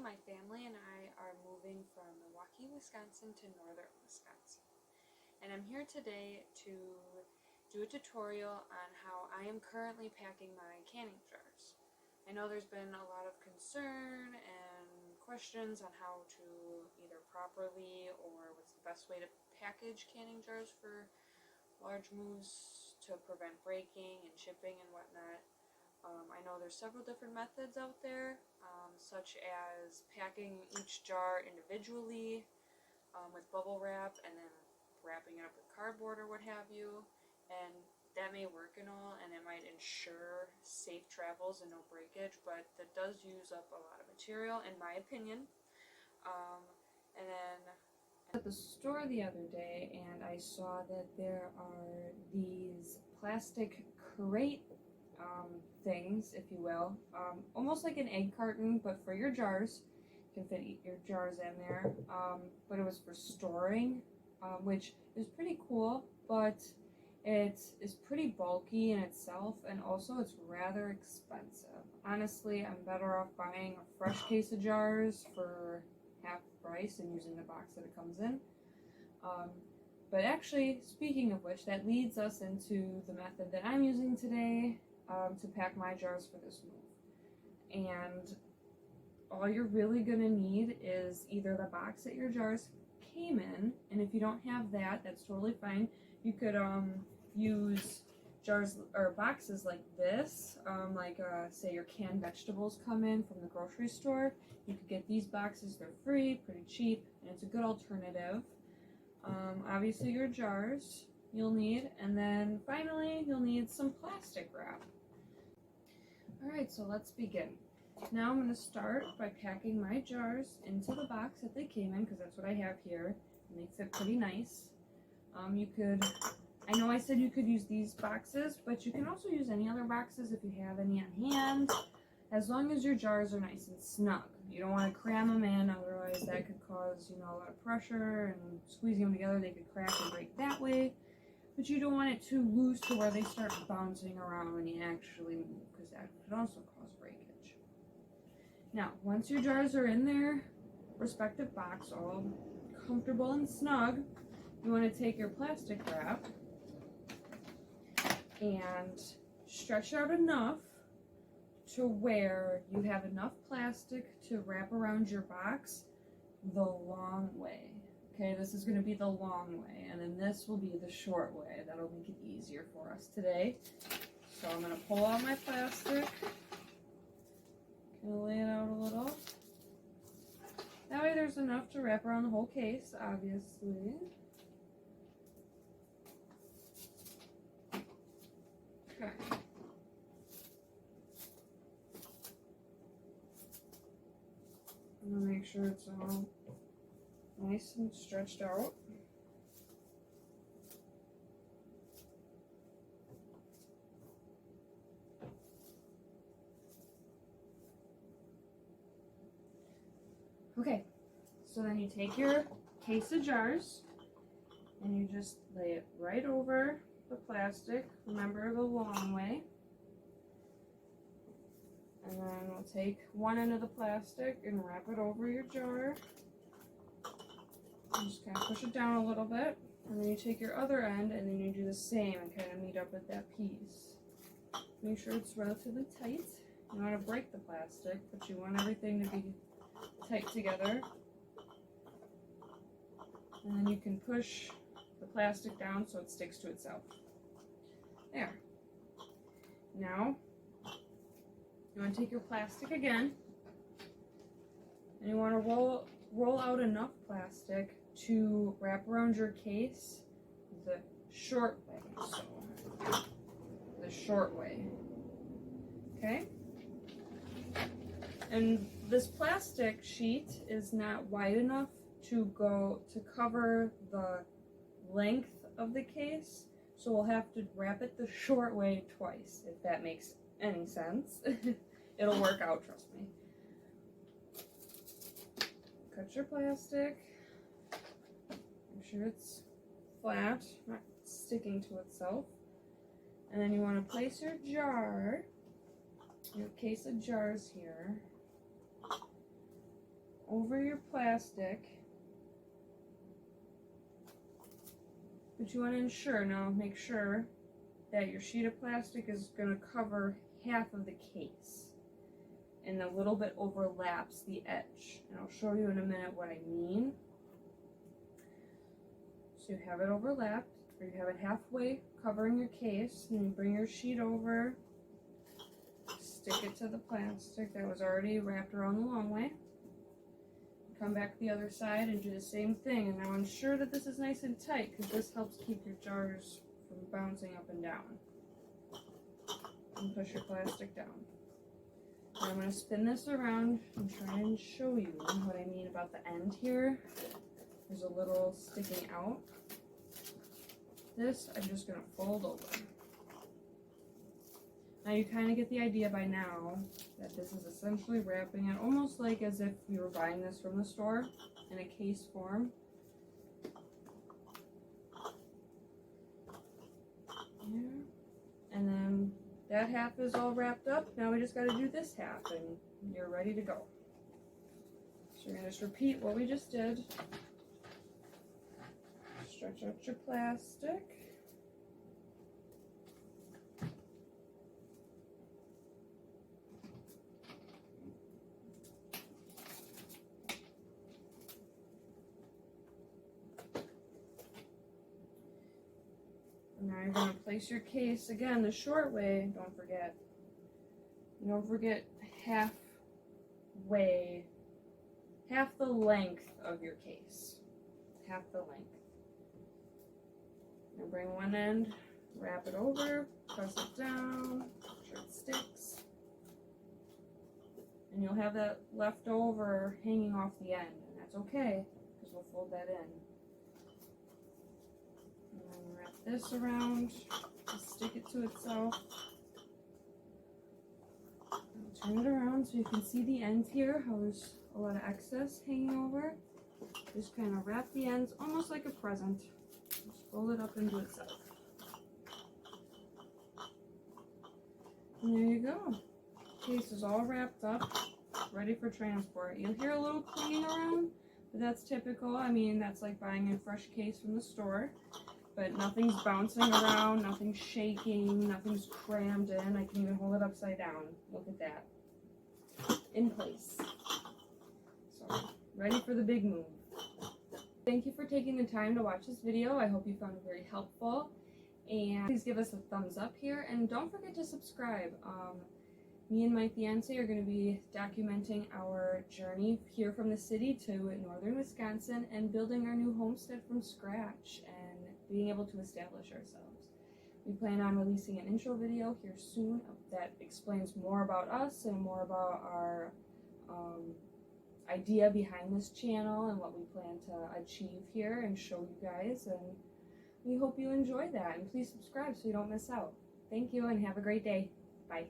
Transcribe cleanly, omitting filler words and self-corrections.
my family and I are moving from Milwaukee, Wisconsin to northern Wisconsin. And I'm here today to do a tutorial on how I am currently packing my canning jars. I know there's been a lot of concern and questions on how to either properly or what's the best way to package canning jars for large moves to prevent breaking and shipping and whatnot. I know there's several different methods out there, such as packing each jar individually with bubble wrap and then wrapping it up with cardboard or what have you. And that may work and all, and it might ensure safe travels and no breakage, but that does use up a lot of material, in my opinion. And then at the store the other day, and I saw that there are these plastic crate things, if you will, almost like an egg carton, but for your jars. You can fit your jars in there, but it was for storing, which is pretty cool, but it is pretty bulky in itself, and also it's rather expensive. Honestly, I'm better off buying a fresh case of jars for half the price and using the box that it comes in. But actually, speaking of which, that leads us into the method that I'm using today to pack my jars for this move. And all you're really going to need is either the box that your jars came in, and if you don't have that, that's totally fine. You could use jars or boxes like this, say your canned vegetables come in from the grocery store. You could get these boxes. They're free, pretty cheap, and it's a good alternative. Obviously your jars you'll need, and then finally you'll need some plastic wrap. Alright, so let's begin. Now I'm going to start by packing my jars into the box that they came in, because that's what I have here, and they fit pretty nice. I know I said you could use these boxes, but you can also use any other boxes if you have any on hand, as long as your jars are nice and snug. You don't want to cram them in, otherwise that could cause, a lot of pressure, and squeezing them together they could crack and break that way. But you don't want it too loose to where they start bouncing around when you actually move, because that could also cause breakage. Now, once your jars are in their respective box, all comfortable and snug, you want to take your plastic wrap and stretch out enough to where you have enough plastic to wrap around your box the long way. Okay, this is going to be the long way, and then this will be the short way. That'll make it easier for us today. So I'm going to pull out my plastic. Going to lay it out a little. That way there's enough to wrap around the whole case, obviously. Okay. I'm going to make sure it's all nice and stretched out. Okay, so then you take your case of jars and you just lay it right over the plastic. Remember the long way. And then we'll take one end of the plastic and wrap it over your jar. And just kind of push it down a little bit. And then you take your other end and then you do the same and kind of meet up with that piece. Make sure it's relatively tight. You don't want to break the plastic, but you want everything to be tight together. And then you can push the plastic down so it sticks to itself. There. Now, you want to take your plastic again, and you want to roll out enough plastic to wrap around your case the short way. So, the short way. Okay? And this plastic sheet is not wide enough to cover the length of the case, so we'll have to wrap it the short way twice, if that makes any sense. It'll work out, trust me. Cut your plastic. Make sure it's flat, not sticking to itself. And then you want to place your jar, your case of jars here, over your plastic. But you want to ensure, now make sure that your sheet of plastic is going to cover half of the case. And a little bit overlaps the edge. And I'll show you in a minute what I mean. So you have it overlapped, or you have it halfway covering your case, and you bring your sheet over, stick it to the plastic that was already wrapped around the long way. Come back to the other side and do the same thing. And now ensure that this is nice and tight, because this helps keep your jars from bouncing up and down. And push your plastic down. And I'm going to spin this around and try and show you what I mean about the end here. There's a little sticking out. This I'm just going to fold over. Now you kind of get the idea by now that this is essentially wrapping it almost like as if you were buying this from the store in a case form. There. And then that half is all wrapped up. Now we just got to do this half and you're ready to go. So you're going to just repeat what we just did. Stretch out your plastic. Now you're going to place your case, again, the short way, don't forget. Don't forget half the length of your case. Half the length. Now bring one end, wrap it over, press it down, make sure it sticks. And you'll have that left over hanging off the end, and that's okay, because we'll fold that in. This around to stick it to itself. Turn it around so you can see the ends here, how there's a lot of excess hanging over. Just kind of wrap the ends almost like a present. Just fold it up into itself. And there you go. Case is all wrapped up, ready for transport. You'll hear a little clinging around, but that's typical. I mean, that's like buying a fresh case from the store. But nothing's bouncing around, nothing's shaking, nothing's crammed in. I can even hold it upside down. Look at that. In place. So, ready for the big move. Thank you for taking the time to watch this video. I hope you found it very helpful. And please give us a thumbs up here. And don't forget to subscribe. Me and my fiance are going to be documenting our journey here from the city to northern Wisconsin and building our new homestead from scratch and being able to establish ourselves. We plan on releasing an intro video here soon that explains more about us and more about our idea behind this channel and what we plan to achieve here and show you guys. And we hope you enjoy that. And please subscribe so you don't miss out. Thank you and have a great day. Bye.